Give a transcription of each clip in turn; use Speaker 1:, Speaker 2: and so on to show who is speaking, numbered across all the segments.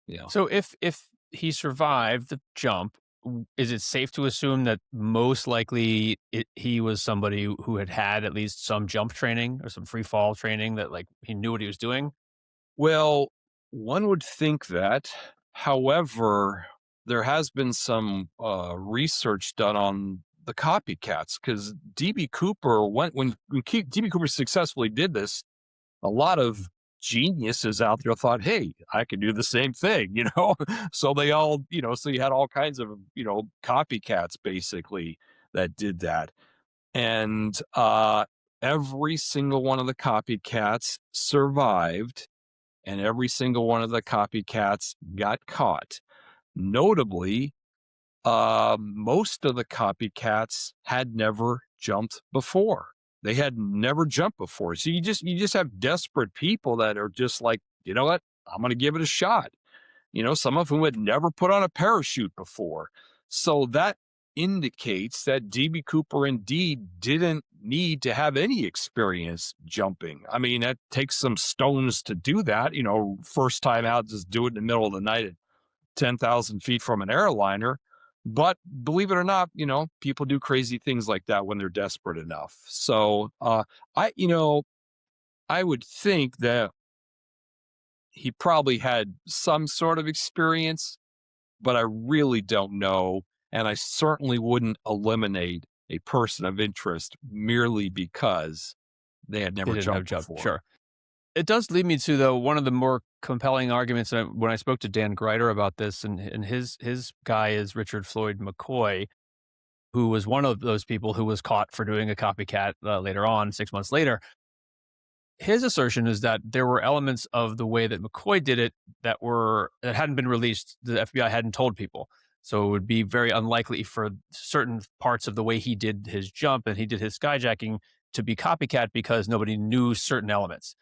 Speaker 1: Yeah.
Speaker 2: So if he survived the jump, is it safe to assume that most likely he was somebody who had at least some jump training or some free fall training that like he knew what he was doing?
Speaker 1: Well, one would think that. However, there has been some research done on the copycats because DB Cooper went when DB Cooper successfully did this. A lot of geniuses out there thought, "Hey, I could do the same thing," So they all, so you had all kinds of, copycats basically that did that, and every single one of the copycats survived and every single one of the copycats got caught. Notably, most of the copycats had never jumped before. They had never jumped before. So you just have desperate people that are just like, you know what? I'm going to give it a shot. Some of whom had never put on a parachute before. So that indicates that DB Cooper indeed didn't need to have any experience jumping. I mean, that takes some stones to do that. First time out, just do it in the middle of the night at 10,000 feet from an airliner. But believe it or not, people do crazy things like that when they're desperate enough. So I, you know, I would think that he probably had some sort of experience, but I really don't know. And I certainly wouldn't eliminate a person of interest merely because they had
Speaker 2: They
Speaker 1: never
Speaker 2: didn't have
Speaker 1: jumped
Speaker 2: jump.
Speaker 1: before.
Speaker 2: Sure. It does lead me to though one of the more compelling arguments when I spoke to Dan Greider about this, and his guy is Richard Floyd McCoy, who was one of those people who was caught for doing a copycat later on, 6 months later. His assertion is that there were elements of the way that McCoy did it that hadn't been released. The FBI hadn't told people, so it would be very unlikely for certain parts of the way he did his jump and he did his skyjacking to be copycat because nobody knew certain elements.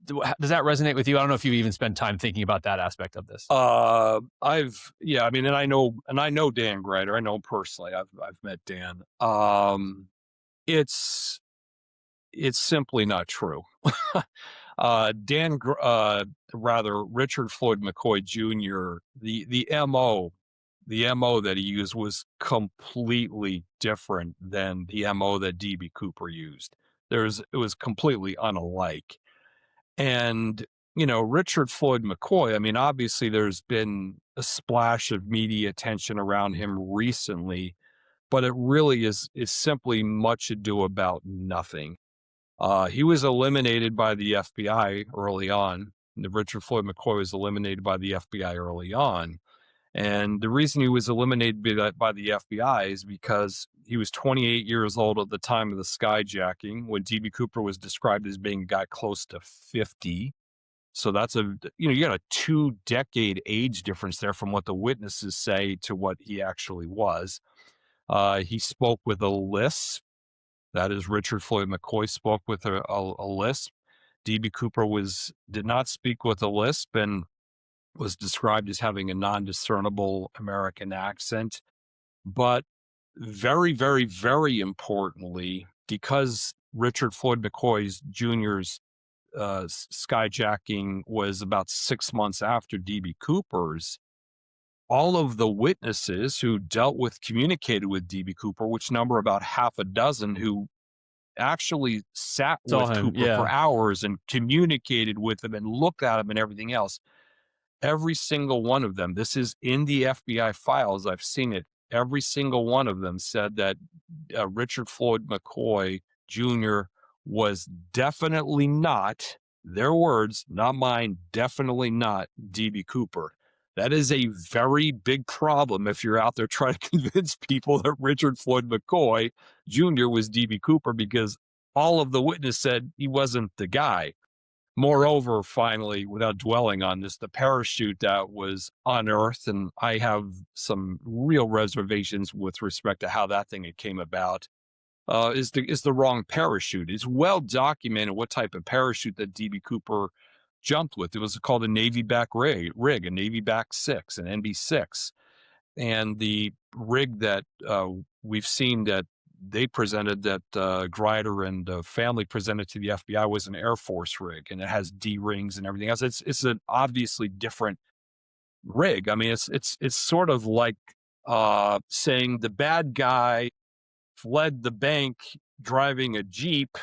Speaker 2: Does that resonate with you? I don't know if you even spent time thinking about that aspect of this.
Speaker 1: Yeah, I mean, and I know Dan Greider. I know him personally. I've met Dan. It's it's simply not true. Rather Richard Floyd McCoy Jr. The MO that he used was completely different than the MO that DB Cooper used. It was completely unalike. And, Richard Floyd McCoy, I mean, obviously there's been a splash of media attention around him recently, but it really is simply much ado about nothing. He was eliminated by the FBI early on. The Richard Floyd McCoy was eliminated by the FBI early on. And the reason he was eliminated by the FBI is because he was 28 years old at the time of the skyjacking when DB Cooper was described as being a guy close to 50. So you got a 2-decade age difference there from what the witnesses say to what he actually was. He spoke with a lisp. That is, Richard Floyd McCoy spoke with a lisp. DB Cooper did not speak with a lisp and was described as having a non-discernible American accent. But very, very, very importantly, because Richard Floyd McCoy Jr.'s skyjacking was about 6 months after DB Cooper's, all of the witnesses who communicated with DB Cooper, which number about half a dozen, who actually sat
Speaker 2: Saw
Speaker 1: with
Speaker 2: him,
Speaker 1: Cooper for
Speaker 2: yeah.
Speaker 1: hours and communicated with him and looked at him and everything else. Every single one of them, this is in the FBI files, I've seen it. Every single one of them said that Richard Floyd McCoy Jr. was definitely not, their words, not mine, definitely not DB Cooper. That is a very big problem if you're out there trying to convince people that Richard Floyd McCoy Jr. was DB Cooper, because all of the witness said he wasn't the guy. Moreover, finally, without dwelling on this, the parachute that was unearthed, and I have some real reservations with respect to how that thing came about, is the wrong parachute. It's well documented what type of parachute that DB Cooper jumped with. It was called a Navy back rig, a Navy back 6, an NB6. And the rig that we've seen that they presented, that Greider and family presented to the FBI, was an Air Force rig, and it has D rings and everything else. It's an obviously different rig. I mean, it's sort of like saying the bad guy fled the bank driving a Jeep,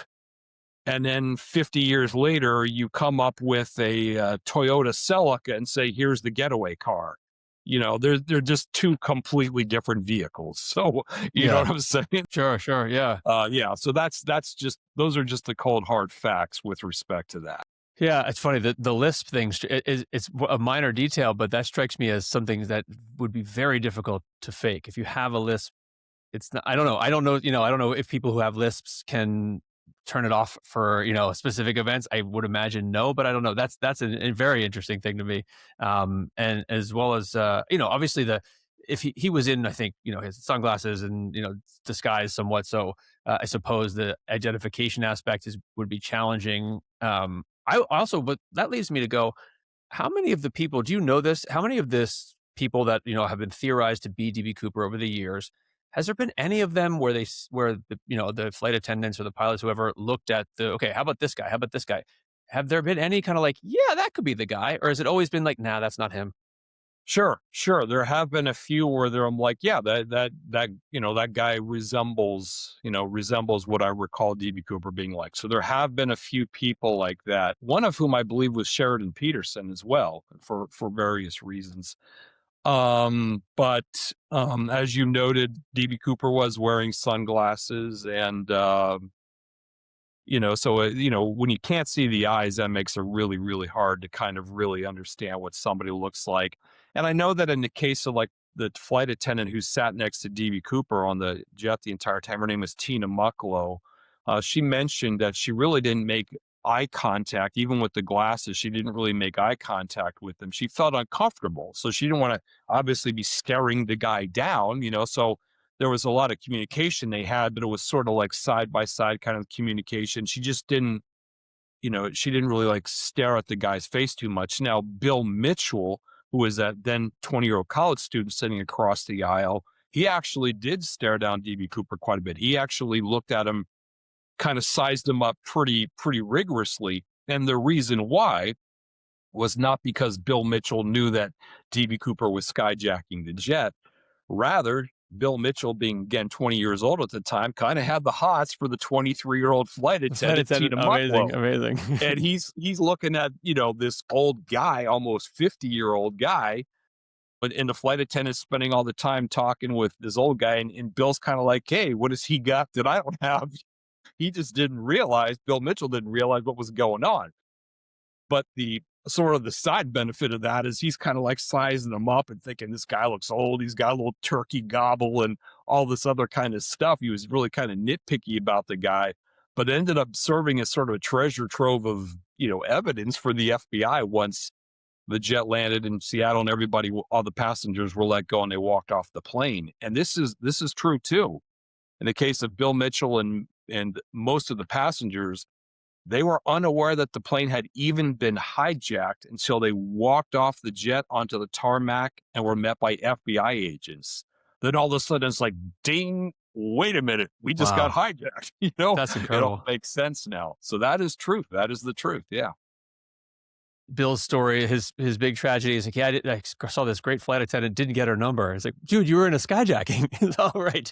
Speaker 1: and then 50 years later you come up with a Toyota Celica and say, here's the getaway car. They're just two completely different vehicles. So you know
Speaker 2: Yeah.
Speaker 1: what I'm saying?
Speaker 2: Sure, sure. Yeah.
Speaker 1: Yeah, so that's just, those are just the cold hard facts with respect to that.
Speaker 2: Yeah, it's funny that the lisp thing it's a minor detail, but that strikes me as something that would be very difficult to fake. If you have a lisp, it's not, I don't know. I don't know, I don't know if people who have lisps can turn it off for, specific events. I would imagine no, but I don't know. That's a very interesting thing to me. And as well as obviously if he was in, I think, his sunglasses and, disguised somewhat. So I suppose the identification aspect would be challenging. I also, but that leads me to go, how many of the people, do you know this? How many of this people that, have been theorized to be DB Cooper over the years, has there been any of them where where the flight attendants or the pilots, whoever, looked at okay, how about this guy? How about this guy? Have there been any kind of like, yeah, that could be the guy? Or has it always been like, nah, that's not him?
Speaker 1: Sure. There have been a few where I'm like, yeah, that guy resembles what I recall DB Cooper being like. So there have been a few people like that. One of whom I believe was Sheridan Peterson as well, for various reasons. But as you noted, DB Cooper was wearing sunglasses, and so when you can't see the eyes, that makes it really, really hard to kind of really understand what somebody looks like. And I know that in the case of like the flight attendant who sat next to DB Cooper on the jet the entire time, her name was Tina Mucklow. She mentioned that she really didn't make eye contact, even with the glasses. She didn't really make eye contact with them. She felt uncomfortable, so she didn't want to obviously be staring the guy down. So there was a lot of communication they had, but it was sort of like side by side kind of communication. She just didn't, she didn't really like stare at the guy's face too much. Now, Bill Mitchell, who was that then 20-year-old college student sitting across the aisle, he actually did stare down DB Cooper quite a bit. He actually looked at him, kind of sized him up pretty rigorously. And the reason why was not because Bill Mitchell knew that DB Cooper was skyjacking the jet. Rather, Bill Mitchell, being again 20 years old at the time, kind of had the hots for the 23-year-old flight attendant, Tina
Speaker 2: Amazing,
Speaker 1: Mucklow.
Speaker 2: amazing.
Speaker 1: And he's looking at, this old guy, almost 50-year-old guy, and the flight attendant's spending all the time talking with this old guy, and Bill's kind of like, hey, what does he got that I don't have? He just didn't realize, Bill Mitchell didn't realize what was going on. But the sort of the side benefit of that is he's kind of like sizing him up and thinking, this guy looks old. He's got a little turkey gobble and all this other kind of stuff. He was really kind of nitpicky about the guy, but it ended up serving as sort of a treasure trove of, evidence for the FBI once the jet landed in Seattle and all the passengers were let go and they walked off the plane. And this is true too. In the case of Bill Mitchell and most of the passengers, they were unaware that the plane had even been hijacked until they walked off the jet onto the tarmac and were met by FBI agents. Then all of a sudden it's like, ding, wait a minute, we just got
Speaker 2: Wow,
Speaker 1: hijacked.
Speaker 2: that's
Speaker 1: It all
Speaker 2: incredible.
Speaker 1: makes sense now. So that is truth. That is the truth. Yeah.
Speaker 2: Bill's story, his big tragedy is like, yeah, I saw this great flight attendant, didn't get her number. It's like, dude, you were in a skyjacking. It's all right.